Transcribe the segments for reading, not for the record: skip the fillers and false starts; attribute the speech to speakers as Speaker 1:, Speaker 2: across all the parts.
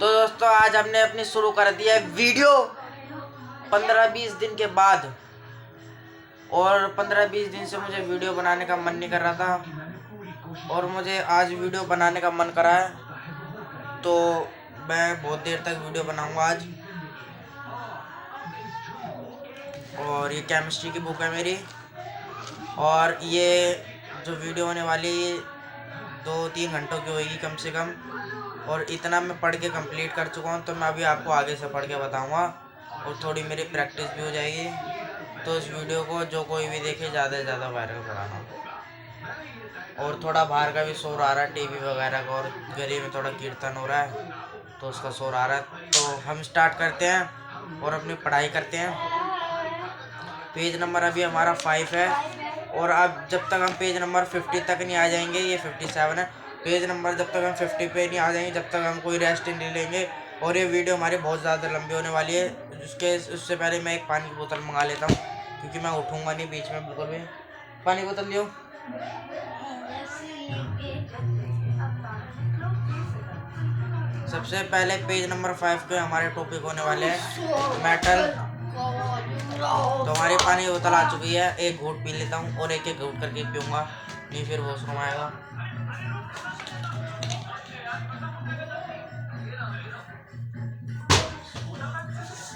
Speaker 1: तो दोस्तों आज हमने अपनी शुरू कर दिया है वीडियो 15-20 दिन के बाद। और 15-20 दिन से मुझे वीडियो बनाने का मन नहीं कर रहा था और मुझे आज वीडियो बनाने का मन करा है, तो मैं बहुत देर तक वीडियो बनाऊंगा आज। और ये केमिस्ट्री की बुक है मेरी, और ये जो वीडियो होने वाली 2-3 घंटों की होगी कम से कम। और इतना मैं पढ़ के कंप्लीट कर चुका हूँ, तो मैं अभी आपको आगे से पढ़ के बताऊँगा और थोड़ी मेरी प्रैक्टिस भी हो जाएगी। तो इस वीडियो को जो कोई भी देखे ज़्यादा से ज़्यादा वायरल कराना। और थोड़ा बाहर का भी शोर आ रहा है, टीवी वगैरह का, और गली में थोड़ा कीर्तन हो रहा है तो उसका शोर आ रहा है। तो हम स्टार्ट करते हैं और अपनी पढ़ाई करते हैं। पेज नंबर अभी हमारा 5 है, और अब जब तक हम पेज नंबर 50 तक नहीं आ जाएंगे, ये 57 है, पेज नंबर जब तक हम 50 पे नहीं आ जाएंगे जब तक हम कोई रेस्ट नहीं लेंगे। और ये वीडियो हमारी बहुत ज़्यादा लंबी होने वाली है। उससे पहले मैं एक पानी की बोतल मंगा लेता हूँ, क्योंकि मैं उठूँगा नहीं बीच में बिल्कुल भी। पानी की बोतल लियो। सबसे पहले पेज नंबर 5 पे हमारे टॉपिक होने वाले हैं मेटल। तो हमारी पानी की बोतल आ चुकी है, एक घूंट पी लेता हूँ और एक एक घूंट करके पीऊँगा, नहीं फिर वॉशरूम आएगा।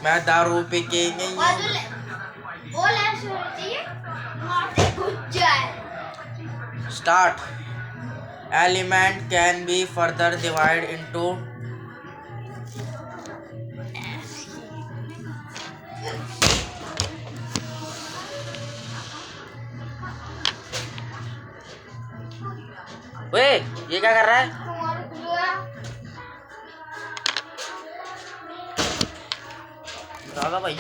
Speaker 1: मैं दारू पी के start. Element can be further divide into वे ये क्या कर रहा है? दादा भाई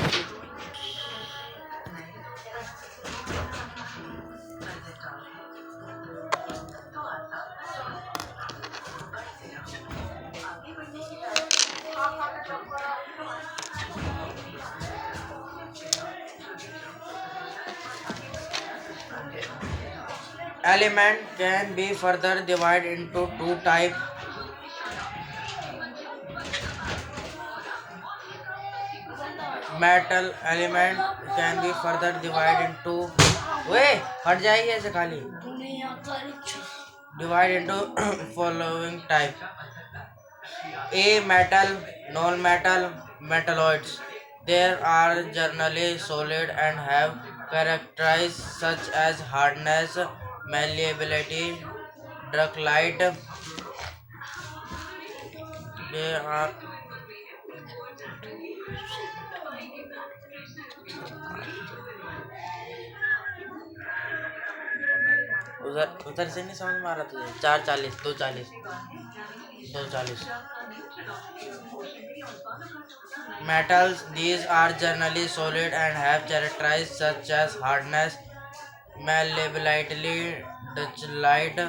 Speaker 1: element can be further divided into two types. Metal element can be further divided into वे हट जाएगी ऐसे खाली। Divide into following type: A metal, non-metal, metalloids. There are generally solid and have characteristics such as hardness, malleability, ductility. They are उधर उधर से नहीं समझ में आ रहा तुझे? 4:40, 2:40, 2:40. Metals, these are generally solid and have characteristics such as hardness, malleability, ductility,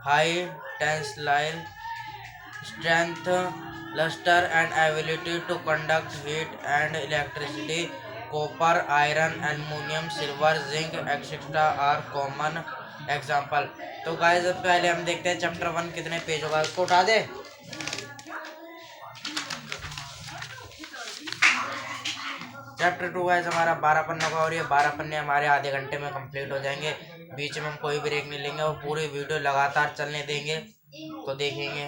Speaker 1: high tensile strength, luster, and ability to conduct heat and electricity. Copper, iron, aluminium, silver, zinc, etc. are common example. तो guys पहले हम देखते हैं chapter 1 कितने page होगा, उसको उठा दे। Chapter 2 guys हमारा 12 पन्नों का, और ये 12 पन्ने हमारे आधे घंटे में कंप्लीट हो जाएंगे। बीच में हम कोई ब्रेक नहीं लेंगे और पूरी वीडियो लगातार चलने देंगे, तो देखेंगे।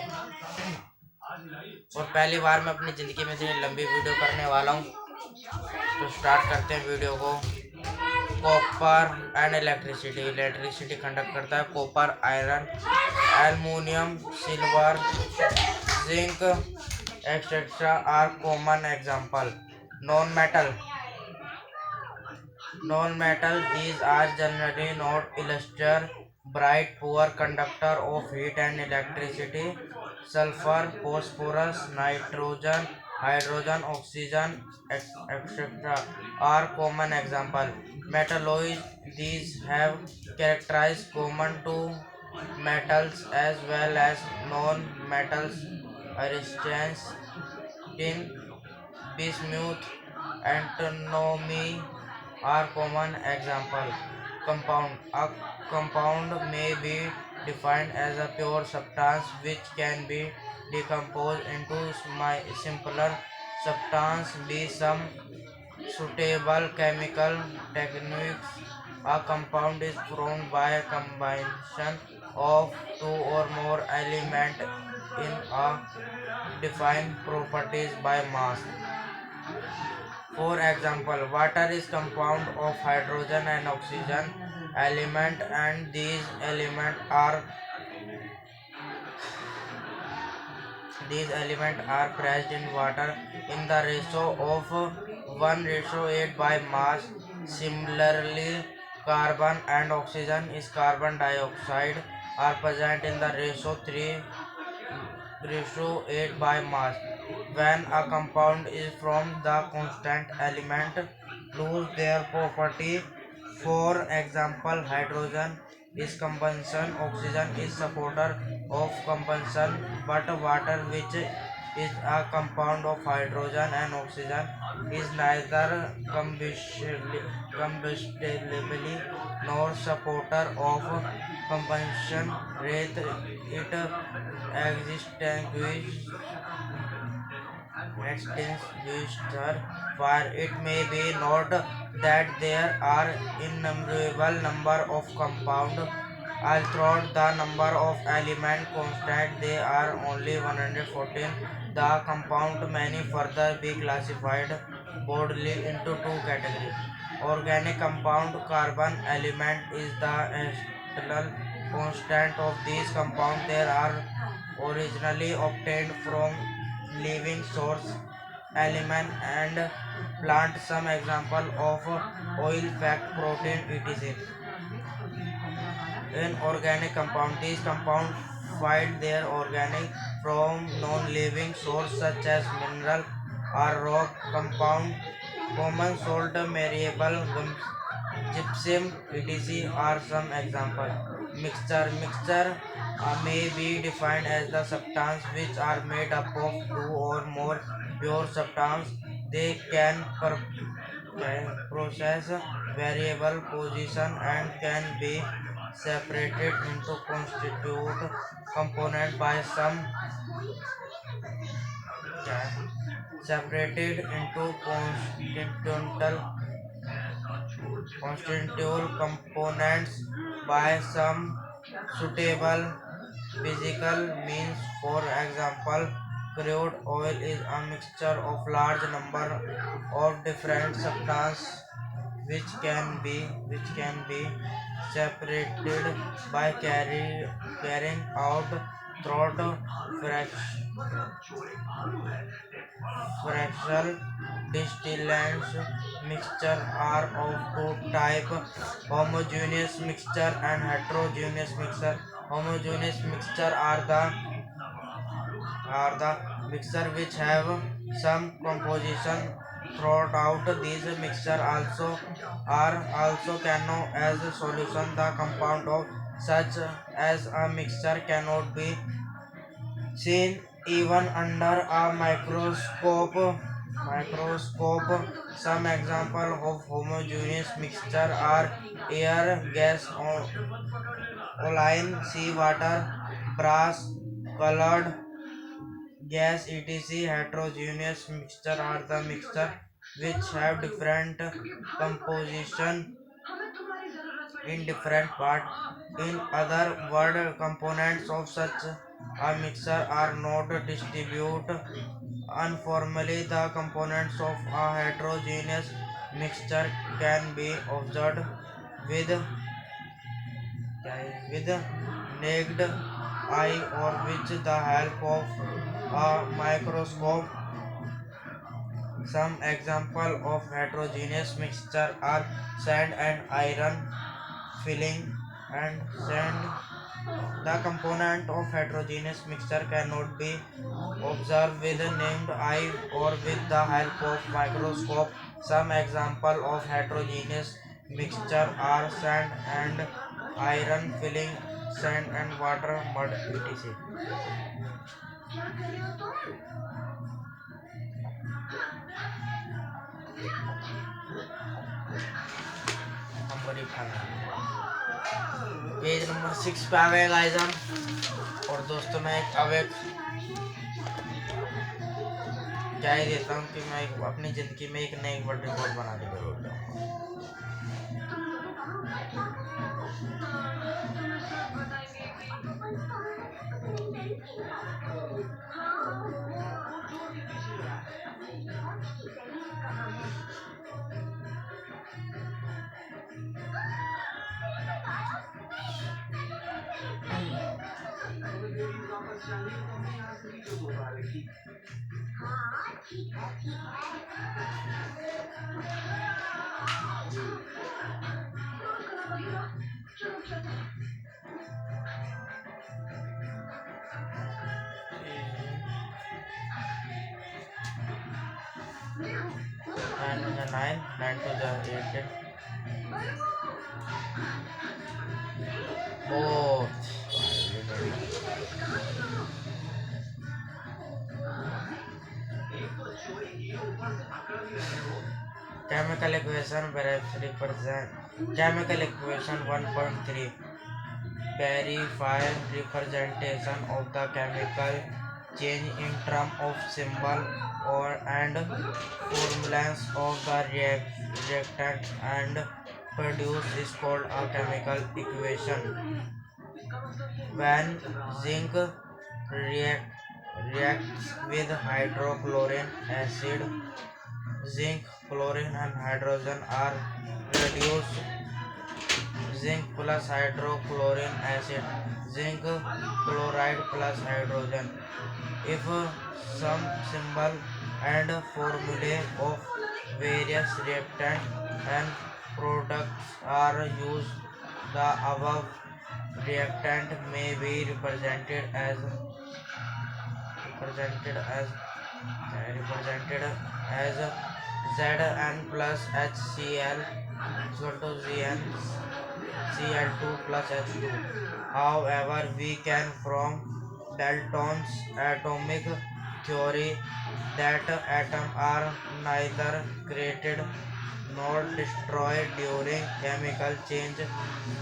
Speaker 1: और पहली बार मैं अपनी ज़िंदगी में इतनी लंबी वीडियो करने वाला हूँ, तो स्टार्ट करते हैं वीडियो को। कॉपर एंड इलेक्ट्रिसिटी कंडक्ट करता है। Copper, iron, aluminium, silver, zinc etcetera are common example. Non-metal, these are generally not illustrious, bright, poor conductor of heat and electricity. Sulfur, phosphorus, nitrogen, hydrogen, oxygen, etc. are common example. Metalloids, these have characteristics common to metals as well as non-metals. Resistance, tin, bismuth, antimony are common example. Compound. A compound may be defined as a pure substance which can be decompose into simpler substance. Be some suitable chemical techniques. A compound is formed by a combination of two or more elements in a defined properties by mass. For example, water is compound of hydrogen and oxygen element, and these elements are present in water in the ratio of 1:8 by mass. Similarly, carbon and oxygen is carbon dioxide are present in the ratio 3:8 by mass. When a compound is from the constant element lose their property. For example, hydrogen is combustion, oxygen is supporter of combustion, but water, which is a compound of hydrogen and oxygen, is neither combustible nor supporter of combustion. Rather, it extinguisher fire. It may be noted that there are innumerable number of compounds. Although the number of elements constant, they are only 114. The compound many further be classified broadly into two categories. Organic compound. Carbon element is the essential constant of these compounds. They are originally obtained from living source element and plant. Some example of oil, fat, protein, etc. Inorganic compound. These compounds find their organic from non-living source such as mineral or rock compound. Common salt, malleable, gypsum, etc. are some example. Mixture may be defined as the substance which are made up of two or more pure substance. They can process variable position and can be separated into constituent component by some separated into constituent components by some suitable physical means. For example, crude oil is a mixture of large number of different substances which can be separated by carrying out through fractional distillation. Mixture are of two types: homogeneous mixture and heterogeneous mixture. Homogeneous mixture are the mixture which have some composition throughout. These mixture are also cannot as a solution. The compound of such as a mixture cannot be seen even under a microscope. Some example of homogeneous mixture are air, gas, oil, seawater, brass, colored gas, etc. Heterogeneous mixture are the mixture which have different composition in different parts. In other words, components of such a mixture are not distributed uniformly. The components of a heterogeneous mixture can be observed with naked eye or with the help of a microscope. Some examples of heterogeneous mixture are sand and iron filling and sand. The component of heterogeneous mixture cannot be observed with the naked eye or with the help of microscope. Some examples of heterogeneous mixture are sand and iron filling, sand and water, mud, etc. Number page number 6 पे आ गए guys हम। और दोस्तों मैं अब एक क्या ही देता हूँ कि मैं अपनी ज़िंदगी में एक नई वर्ल्ड रिकॉर्ड बना के जरूर जाऊँगा। Nine to the nine, nine to the eight. Oh, chemical equation represent chemical equation 1.3 verify representation of the chemical change in terms of symbol or and formulas of the reactant and produce is called a chemical equation. When zinc reacts with hydrochloric acid, zinc, chlorine and hydrogen are reduced. Zinc plus hydrochloric acid, zinc chloride plus hydrogen. If some symbol and formulae of various reactants and products are used, the above reactant may be represented as Zn plus HCl equal to ZnCl2 plus H2. However, we can from Dalton's atomic theory that atoms are neither created nor destroyed during chemical change.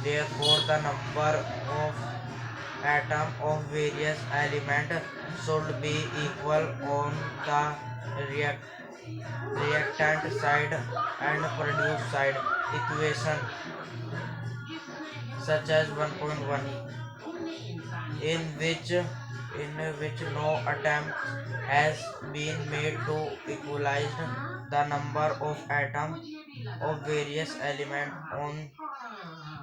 Speaker 1: Therefore, the number of atoms of various elements should be equal on the reactant side and produce side. Equation such as 1.1 in which no attempt has been made to equalize the number of atoms of various elements on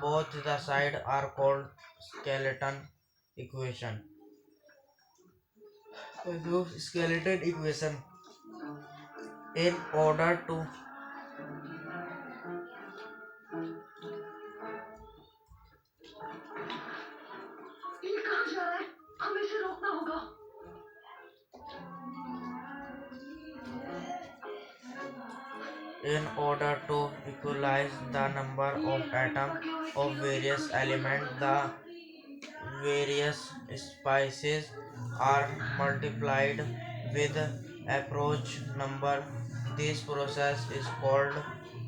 Speaker 1: both the sides are called skeleton equation. So skeleton equation in order to equalize the number of atoms of various elements, the various species are multiplied with approach number. This process is called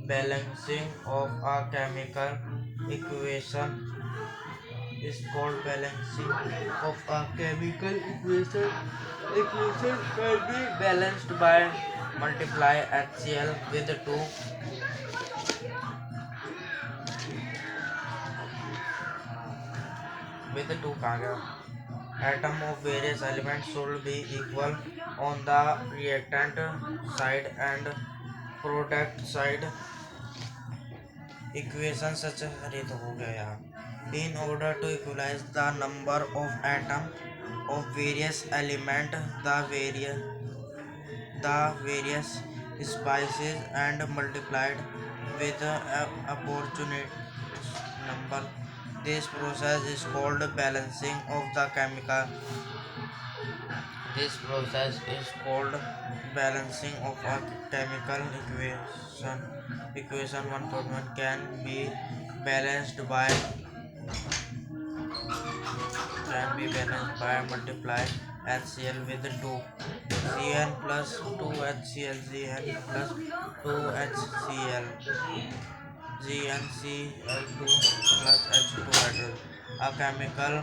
Speaker 1: balancing of a chemical equation. Equation can be balanced by multiply HCl with 2 कहाँ गया? Atom of various elements should be equal on the reactant side and product side. Equation such अरे तो हो गया यार. In order to equalize the number of atoms of various elements, the various species and multiplied with approximate number. This process is called balancing of the chemical. This process is called balancing of a chemical equation. Equation 1.1 can be balanced by multiply HCl with 2 Cn plus 2 HCl Cn plus 2 HCl GnCl2 plus H2 hydrogen. A chemical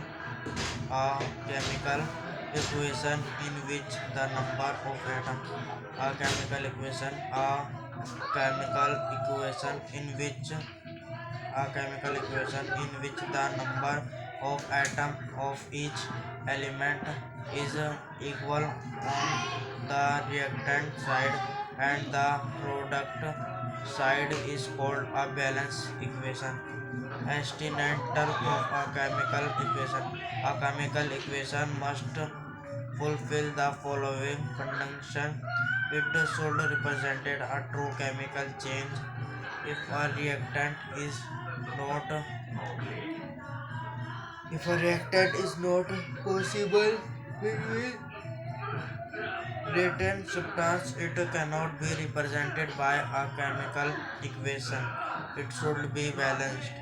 Speaker 1: equation in which the number of atoms a chemical equation chemical equation in which a chemical equation in which the number of atoms of each element is equal on the reactant side and the product side is called a balance equation. External of a chemical equation. A chemical equation must fulfill the following condition. It should represent a true chemical change. If a reactant is not possible between reactant substance, it cannot be represented by a chemical equation. It should be balanced.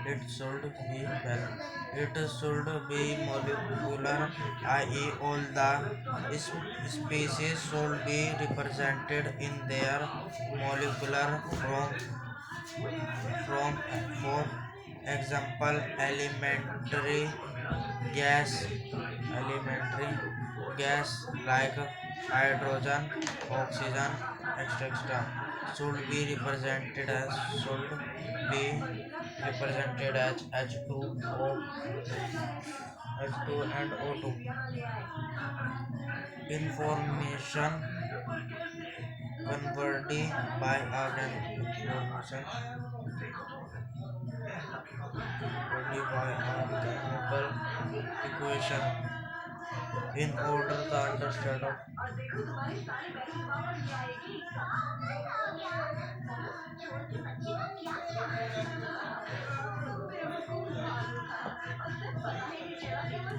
Speaker 1: It should be balanced. It should be molecular, i.e., all the species should be represented in their molecular form. For example, elementary gas like hydrogen, oxygen, etc. should be represented as H2 and O2. Information converted by a chemical equation in order to understand of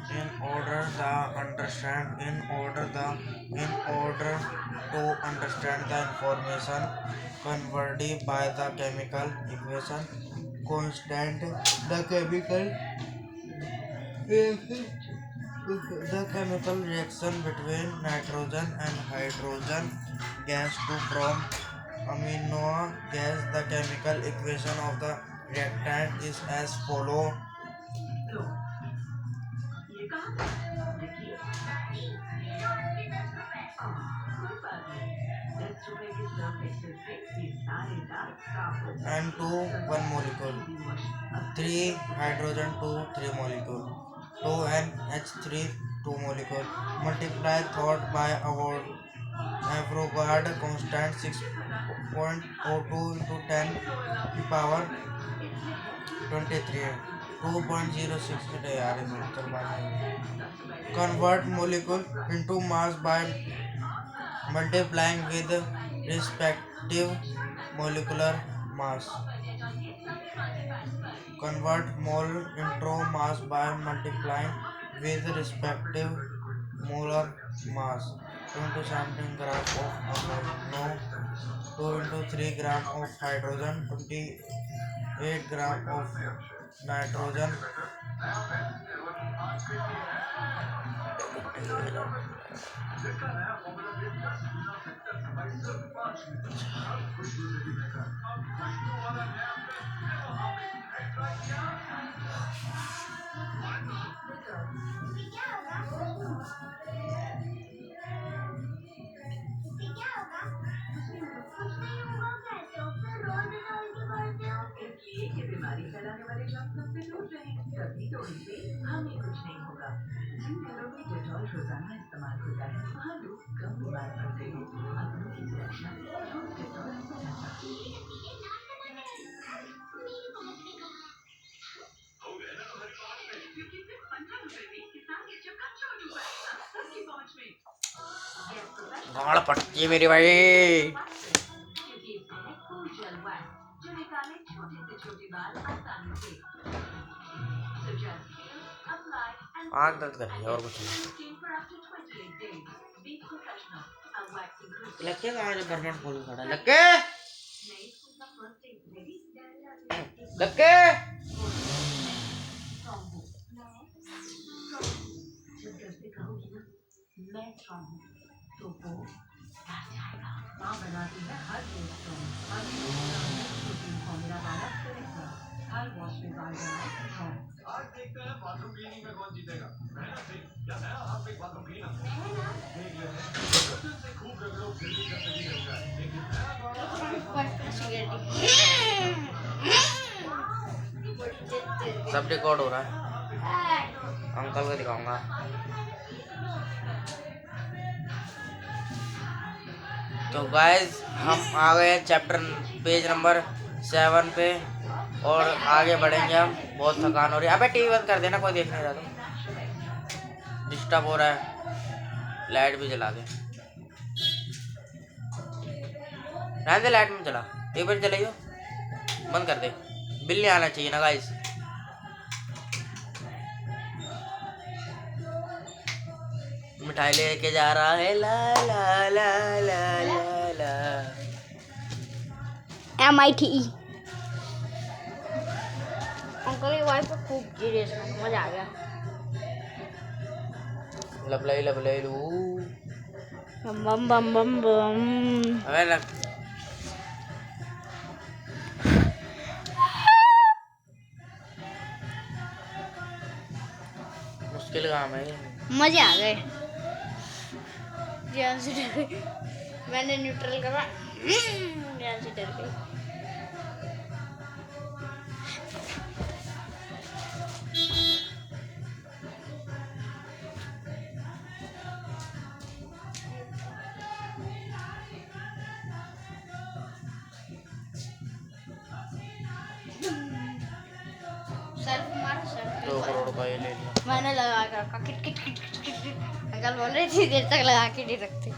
Speaker 1: in order to understand the information converted by the chemical equation constant the chemical reaction between nitrogen and hydrogen gas to form amino gas. The chemical equation of the reactant is as follows. N2 1 molecule, 3 hydrogen 2 3 molecule, 2 NH3 2 molecule. Multiply thought by Avogadro constant 6.02 into 10 to power 23 2.06 यार convert molecule into mass by multiplying with respective molecular mass. Convert mole into mass by multiplying with respective molar mass. 2 into 17 gram of ammonia, 2 into 3 gram of hydrogen, 28 gram of nitrogen. बीमारी फैलाने वाले शख्स से दूर रहें, तभी तो उनसे हमें कुछ नहीं होगा। जिन घरों में डेटॉल रोजाना इस्तेमाल होता है वहाँ लोग कम बीमार पड़ते हैं। अपनों की सुरक्षा रोज डेटॉल से करना। गाड़ पट्टी मेरी भाई आग दर्द कर रही है और कुछ नहीं। लक्के कहाँ जो परमानेंट खोल खड़ा है? लक्के लक्के मैं स्ट्रॉन्ग हूँ तो वो आ जाएगा। माँ बनाती है हर चीज स्ट्रॉन्ग, हर प्रोटीन फॉर्मूला वाला करेगा। सब रिकॉर्ड हो रहा है। अंकल को दिखाऊंगा। तो गाइस हम आ गए हैं चैप्टर पेज नंबर 7 पे और आगे बढ़ेंगे हम। बहुत थकान हो रही है। अबे टीवी बंद कर देना, कोई देख नहीं रहा तो डिस्टर्ब हो रहा है। लाइट भी जला दे, रहने दे, लाइट में चला, एक बार चलाइयो, बंद कर दे। बिल नहीं आना चाहिए ना गाइस। मिठाई लेके जा रहा है, ला ला ला ला ला ला।
Speaker 2: MITE अंकल की वाइफ को खूब सीरियस में मजा आ गया।
Speaker 1: लबलाई लबलाई लू
Speaker 2: बम बम बम बम बम।
Speaker 1: अबे लग मुश्किल काम है।
Speaker 2: मजे आ गए। जान से डर गई, मैंने न्यूट्रल करा, जान से डर गई। सेल्फ मार,
Speaker 1: 2 करोड़ का ये ले लिया
Speaker 2: मैंने लगा कर रखा। Kit kit kit kit kit kit. Uncle बोल रहे थे देर तक लगा के नहीं रखते।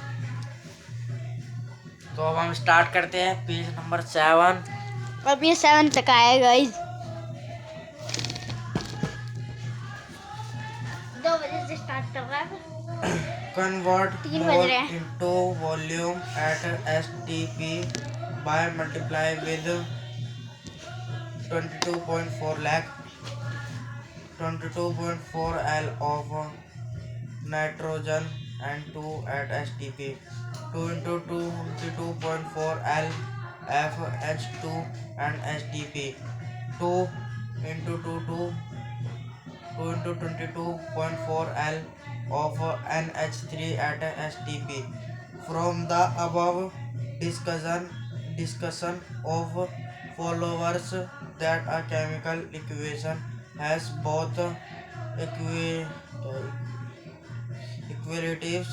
Speaker 1: तो अब हम स्टार्ट करते हैं पेज नंबर 7।
Speaker 2: अब ये 7 तक आएगा गाइस। 2 बजे से स्टार्ट कर रहा है।
Speaker 1: Convert
Speaker 2: 3 बज
Speaker 1: mole
Speaker 2: रहे हैं।
Speaker 1: into volume at STP by multiply with 22.4 lakh 22.4 L of nitrogen and 2 at STP 2 into 22.4 L FH2 and STP 2 into 2 into 22.4 L of NH3 at STP. From the above discussion of followers that a chemical equation has both equatives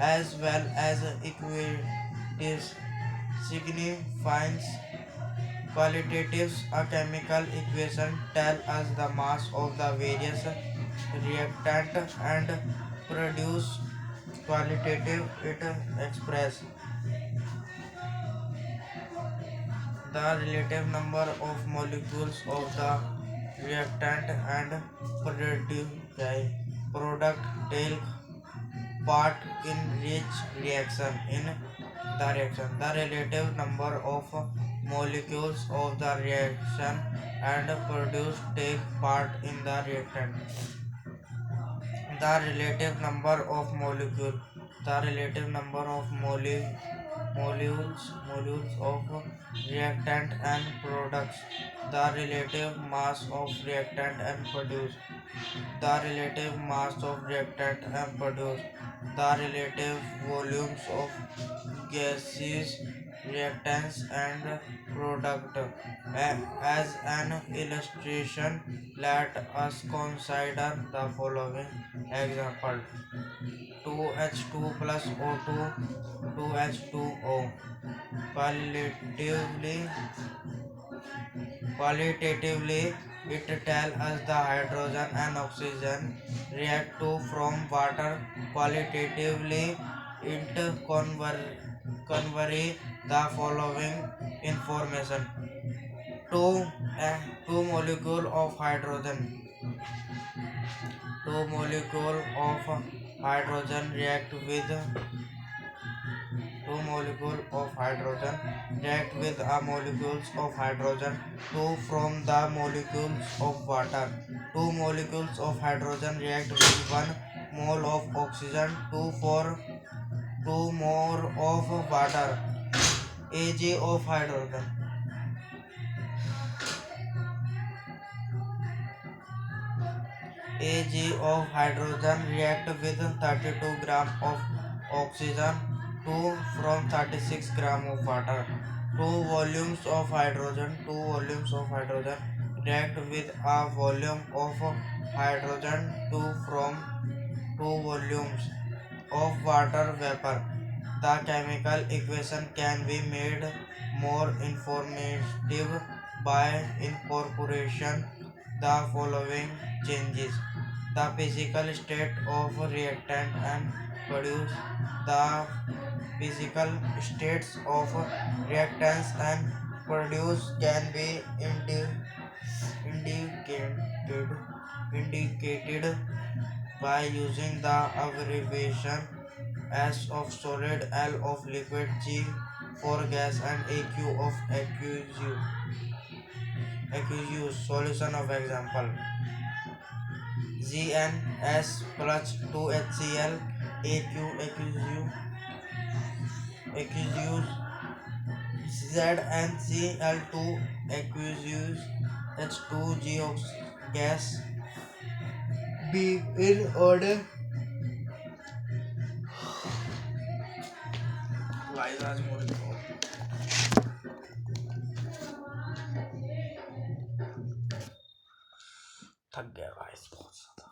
Speaker 1: as well as equatives signifies qualitatives. A chemical equation tells us the mass of the various reactant and produce qualitative it express the relative number of molecules of the reactant and product take part in each reaction. In the reaction, the relative number of molecules of the reaction and produce take part in the reactant. The relative number of molecules of reactant and products, the relative mass of reactant and produce, the relative mass of reactant and produce, the relative volumes of gases, reactants and product. As an illustration, let us consider the following example: 2H2 plus O2, 2H2O. Qualitatively, it tells us the hydrogen and oxygen react to from water. Qualitatively, it convey the following information: two molecule of hydrogen. Two molecule of hydrogen react with a molecules of hydrogen. 2 from the molecules of water. 2 molecules of hydrogen react with 1 mole of oxygen. 2 for 2 more of water. Ag of hydrogen. Ag of hydrogen react with 32 gram of oxygen to from 36 gram of water. Two volumes of hydrogen react with a volume of hydrogen to from two volumes of water vapor. The chemical equation can be made more informative by incorporation the following changes: the physical state of reactant and produce the physical states of reactants and produce can be indicated indicated by using the abbreviation S of solid, L of liquid, G for gas, and AQ of aqueous. Solution of example: GnS plus 2HCl, AQ aqueous, ZnCl2 aqueous, H2G of gas. B in order. Guys, आज मोर थक गया guys बहुत ज्यादा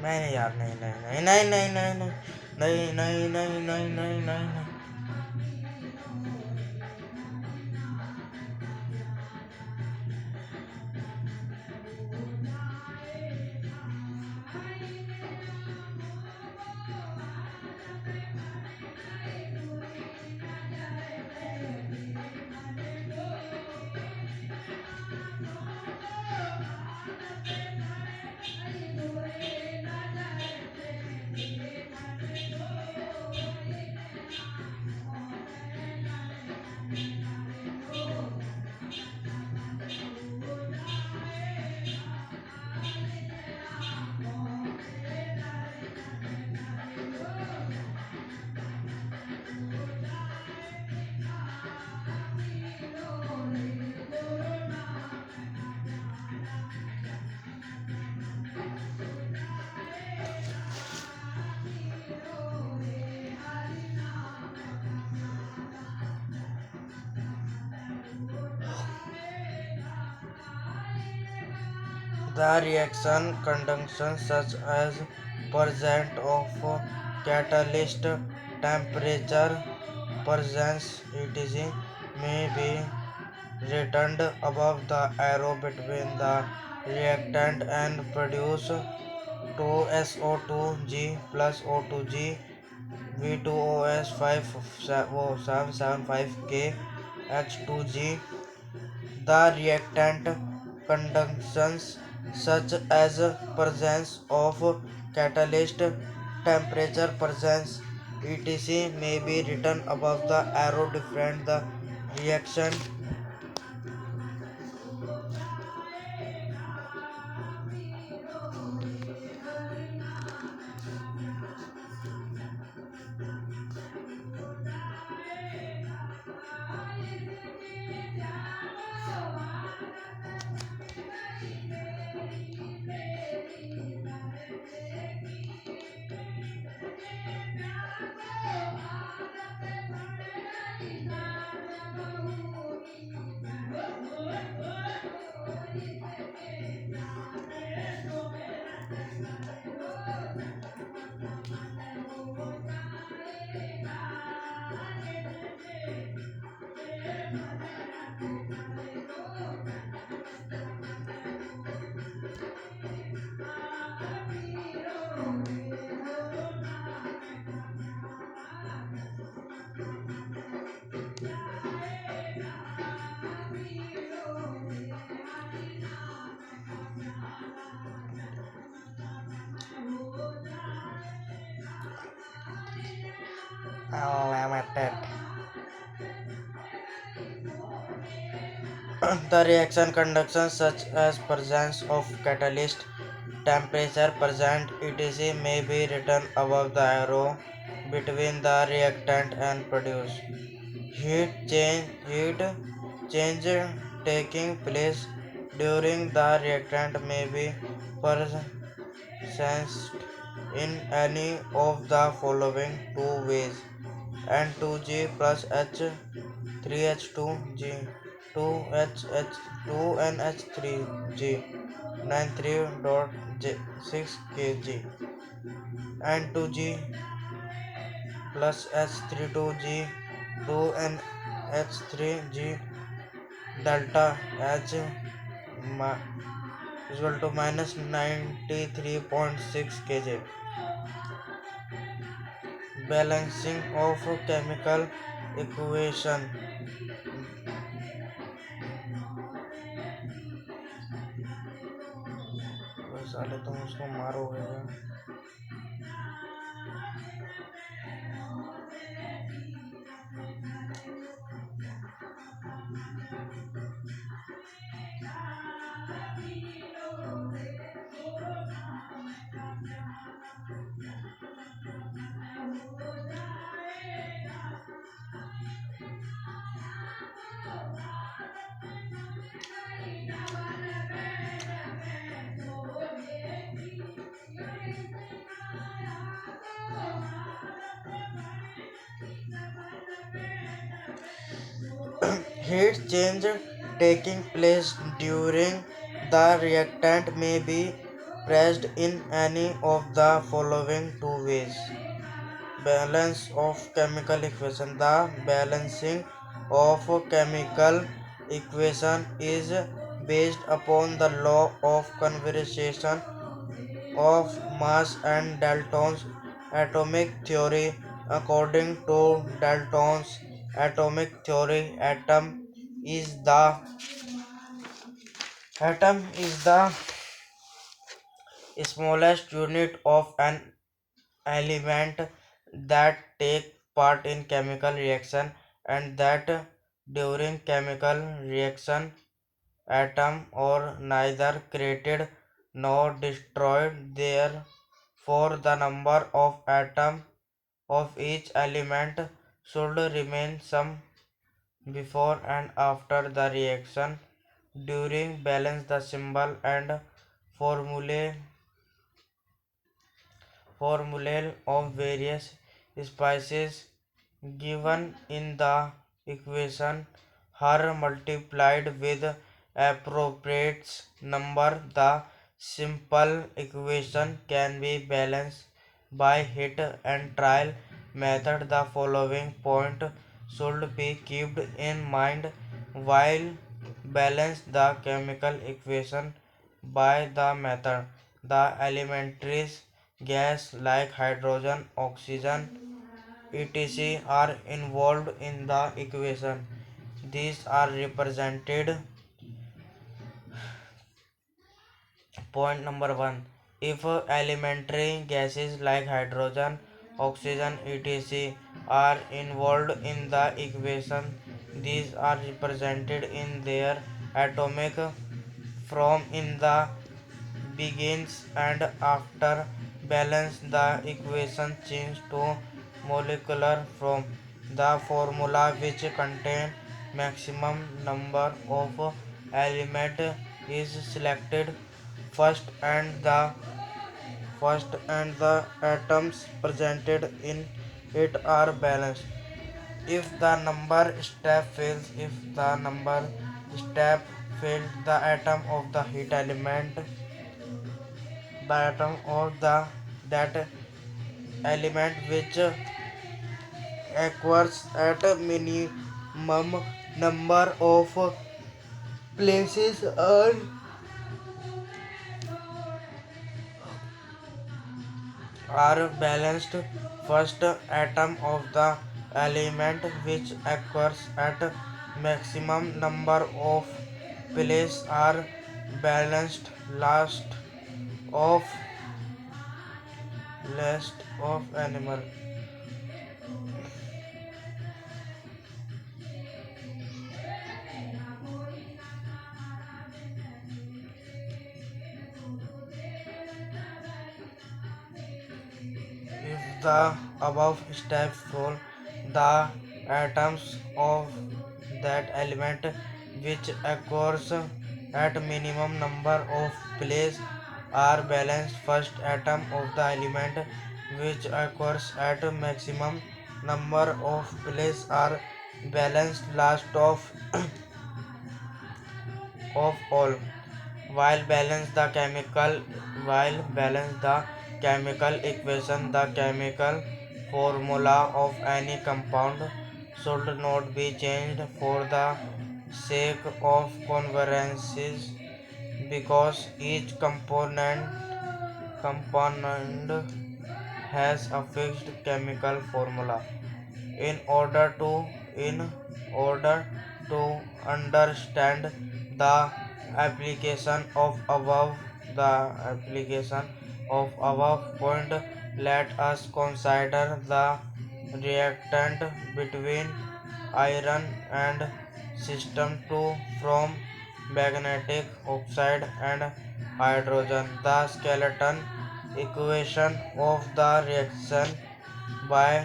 Speaker 1: नहीं यार नहीं नहीं नहीं नहीं नहीं नहीं नहीं नहीं नहीं नहीं नहीं नहीं The reaction conditions such as presence of catalyst, temperature, presence, etc. may be written above the arrow between the reactant and produce 2SO2G plus O2G V2OS 5775K H2G. The reactant conditions such as presence of catalyst, temperature, presence, etc. may be written above the arrow different the reaction Unlimited. The reaction conduction such as presence of catalyst, temperature, present, etc. may be written above the arrow between the reactant and produce. Heat change taking place during the reactant may be sensed in any of the following two ways: N2G plus H3H2G 2NH3G 93.6 kg N2G plus H32G 2NH3G delta H equal to minus 93.6 kg. Balancing of chemical equation. साले तुम उसको मारोगे क्या? Heat change taking place during the reactant may be pressed in any of the following two ways. Balance of chemical equation. The balancing of chemical equation is based upon the law of conservation of mass and Dalton's atomic theory. According to Dalton's atomic theory, atom is the smallest unit of an element that take part in chemical reaction, and that during chemical reaction atom or neither created nor destroyed. Therefore the number of atoms of each element should remain same before and after the reaction. During balance the symbol and formulae of various species given in the equation are multiplied with appropriate number. The simple equation can be balanced by hit and trial method. The following point should be kept in mind while balance the chemical equation by the method. The elementary gas like hydrogen, oxygen, etc. are involved in the equation. These are represented. Point number 1. If elementary gases like hydrogen, oxygen, etc. are involved in the equation, these are represented in their atomic form in the begins, and after balance the equation changes to molecular form. The formula which contain maximum number of element is selected first, and the atoms presented in it are balanced. If the number step fails, the atom of the heat element, the atom of that element which occurs at a minimum number of places are balanced. First atom of the element which occurs at maximum number of places are balanced. Of last of animal the above steps follow, the atoms of that element which occurs at minimum number of places are balanced. First atom of the element which occurs at maximum number of places are balanced. Last of all, while balance the chemical equation, the chemical formula of any compound should not be changed for the sake of convenience, because each component has a fixed chemical formula. In order to in order to understand the application of above point, let us consider the reactant between iron and system 2 from magnetic oxide and hydrogen. The skeleton equation of the by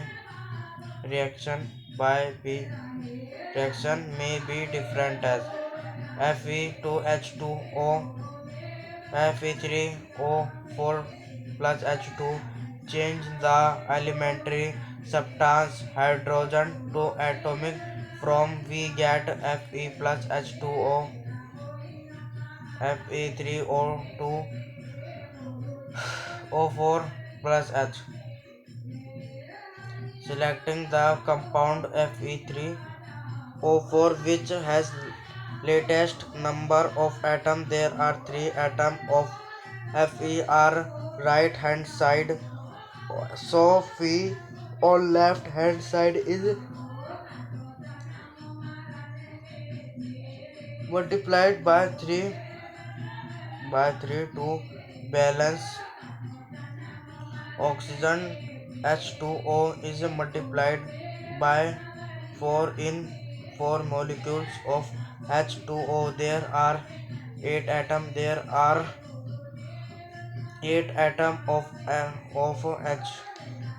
Speaker 1: reaction by B reaction may be different as Fe2H2O, Fe3O4 plus H2. Change the elementary substance hydrogen to atomic form, we get Fe plus H2O, Fe3O2, O4 plus H. Selecting the compound Fe3O4 which has latest number of atoms. There are 3 atoms of Fe are right hand side, so Fe on left hand side is multiplied by 3 to balance. Oxygen H2O is multiplied by 4 in 4 molecules of H2O. There are 8 atoms. There are 8 atoms of H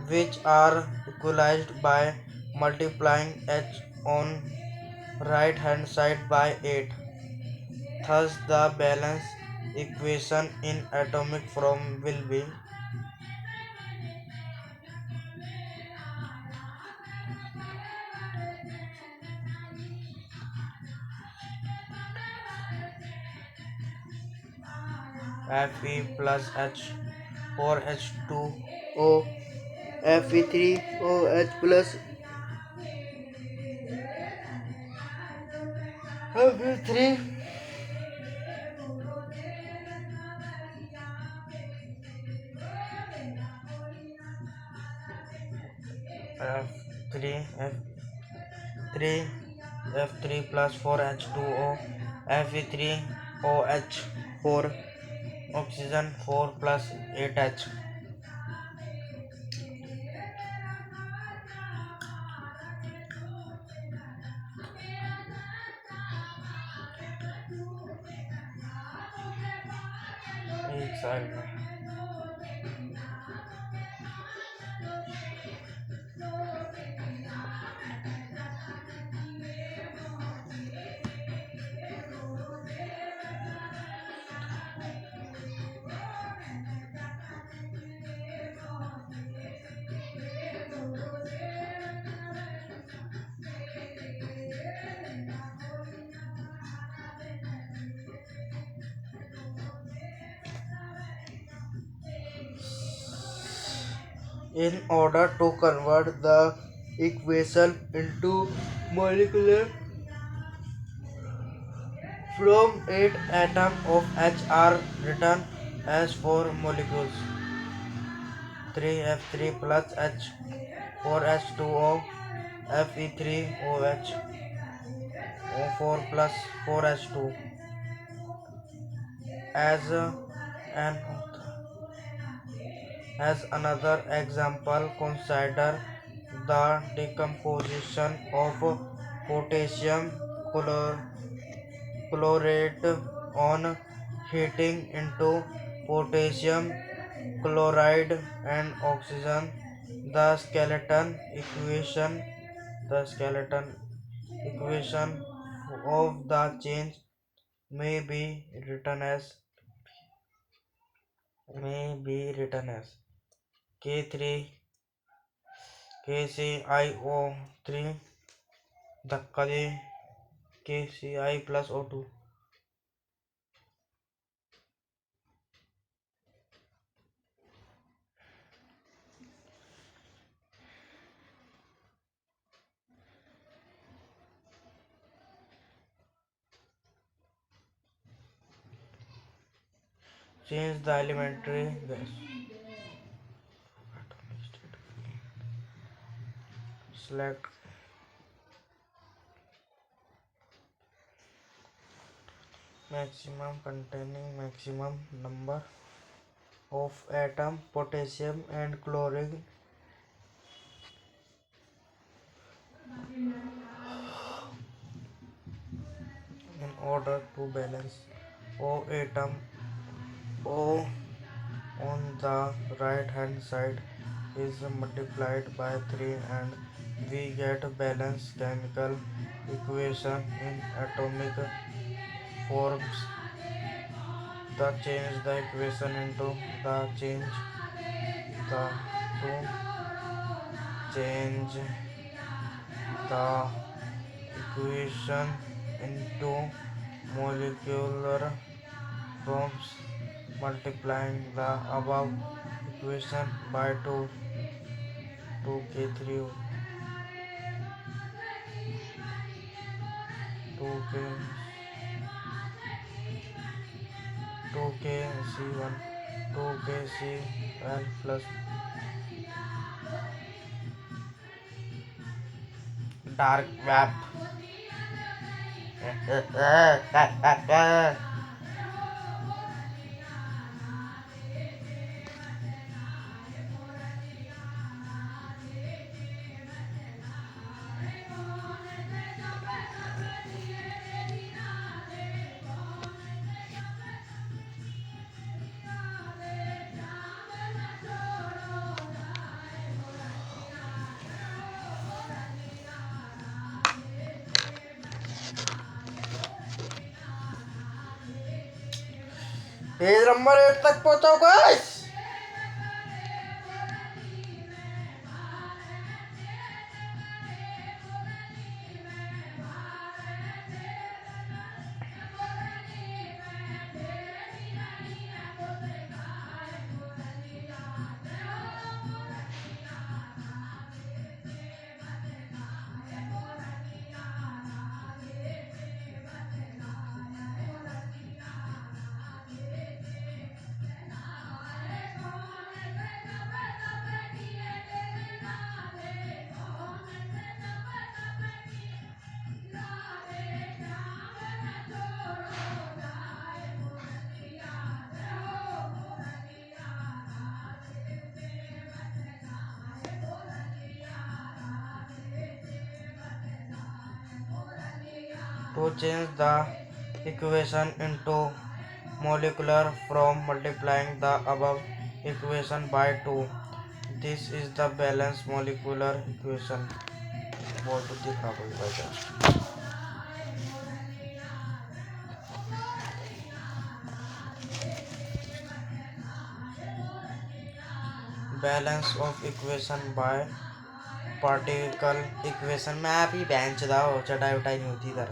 Speaker 1: which are equalized by multiplying H on right hand side by 8. Thus the balance equation in atomic form will be Fe plus H 4H2O, Fe3OH plus Fe3 F3 F3 F3 plus 4H2O, Fe3OH4, oxygen 4 plus 8H. एक side में in order to convert the equation into molecular from 8 atoms of H are written as 4 molecules: 3F3 plus H, 4H2O, Fe3OH, O4 plus 4H2. As an As another example, consider the decomposition of potassium chlorate on heating into potassium chloride and oxygen. The skeleton equation of the change may be written as K3 KCiO3 धक्का दे KCi plus O2. Change the elementary gas. Select maximum containing maximum number of atom potassium and chlorine in order to balance O atom. O on the right hand side is multiplied by 3 and we get balanced chemical equation in atomic forms. Change the equation into the change the equation into molecular forms, multiplying the above equation by 2k3 2k 2kc1 2kcl plus dark web. Page number 8 तक पहुंचो guys. To change the equation into molecular from multiplying the above equation by 2. This is the balanced molecular equation. बहुत दिख रहा कोई भाई balance of equation by particle equation में आप ही bench दाओ चटाई उठाई नहीं होती इधर।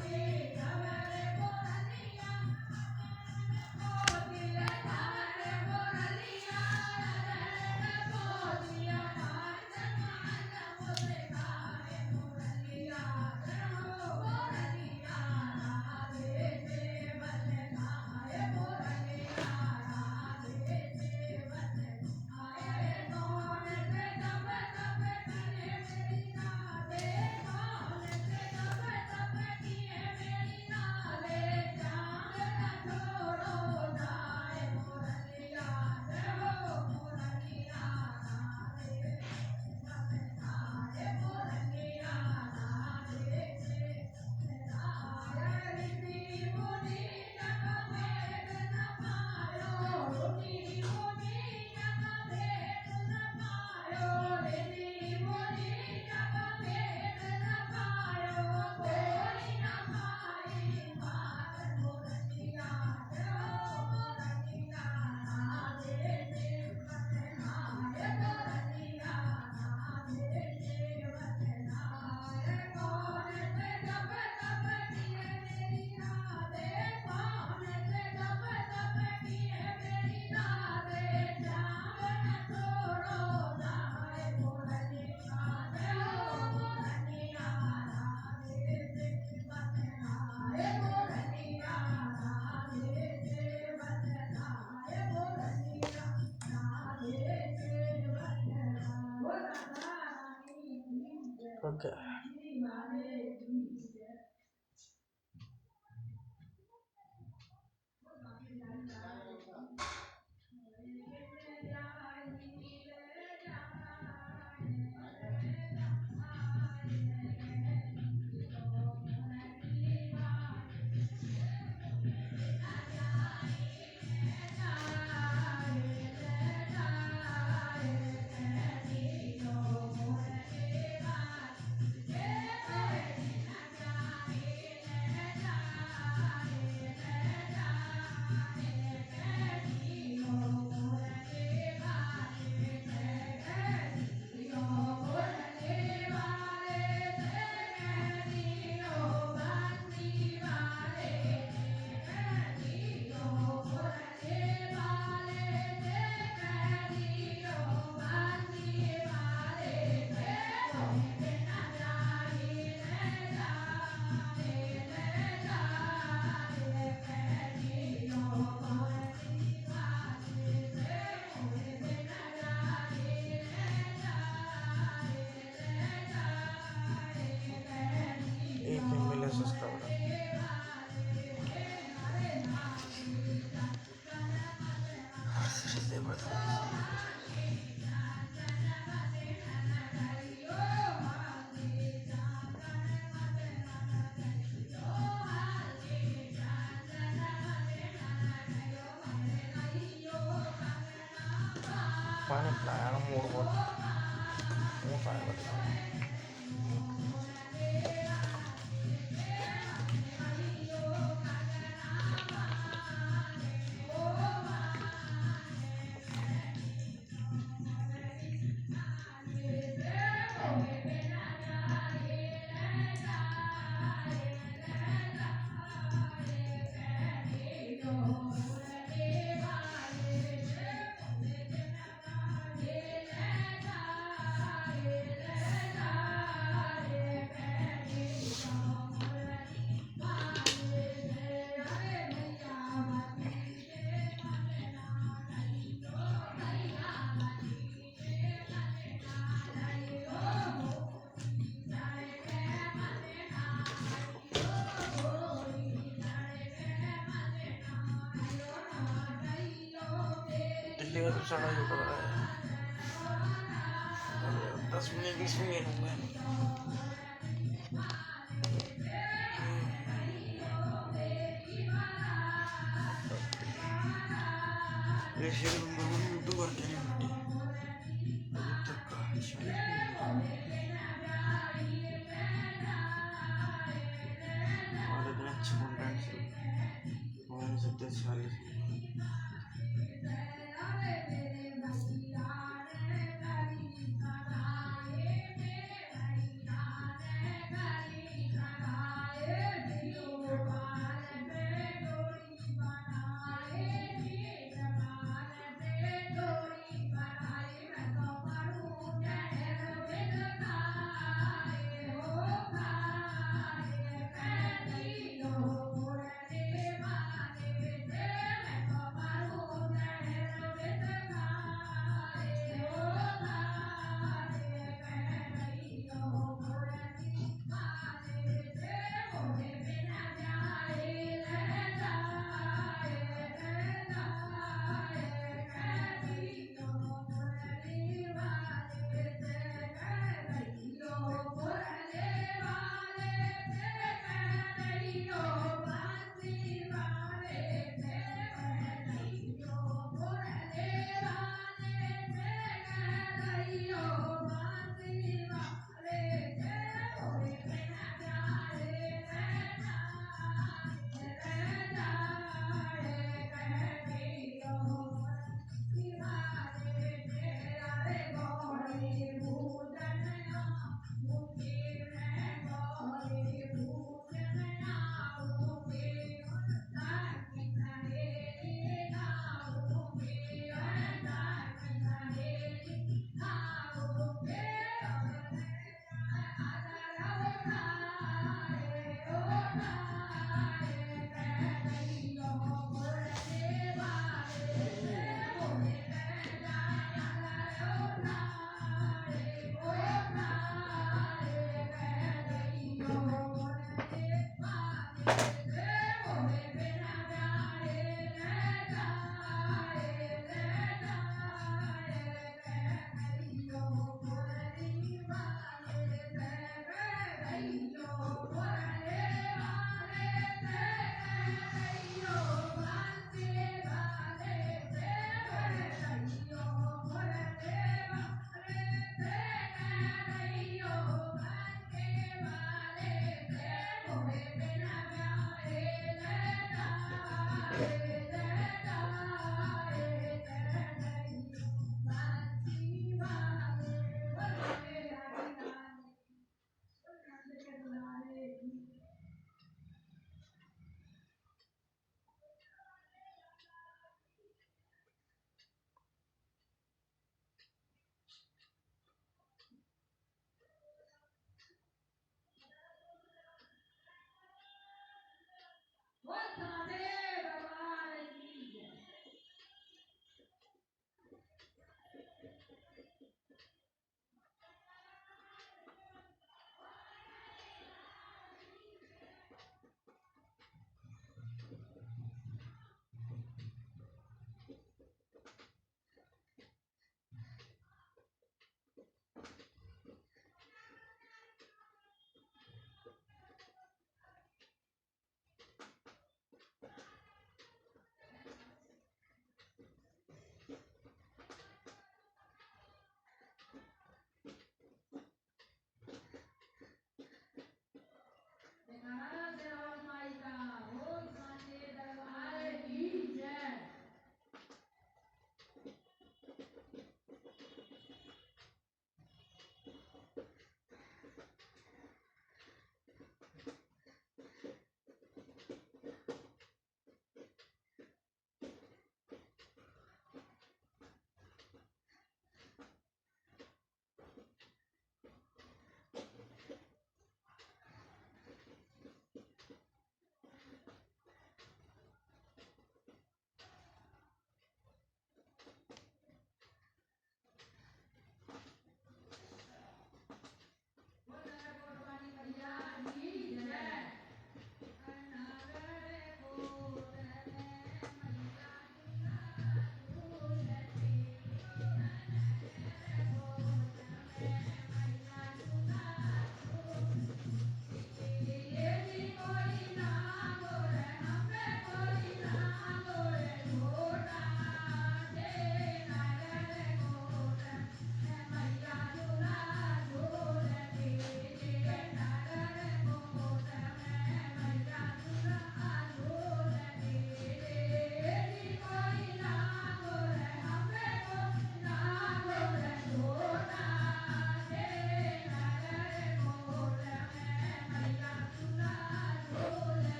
Speaker 1: ओके। एक मिलियन सब्सक्राइबर पानी पिलाया मूड बहुत मोटा है बता। दिल्ली का तो साढ़ा ही पड़ रहा है। 10 मिनट 20 मिनट हो गए। ये शेर नंबर 1 यूट्यूबर के लिए मिट्टी अभी तक का 40 40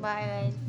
Speaker 2: बाय गाइस।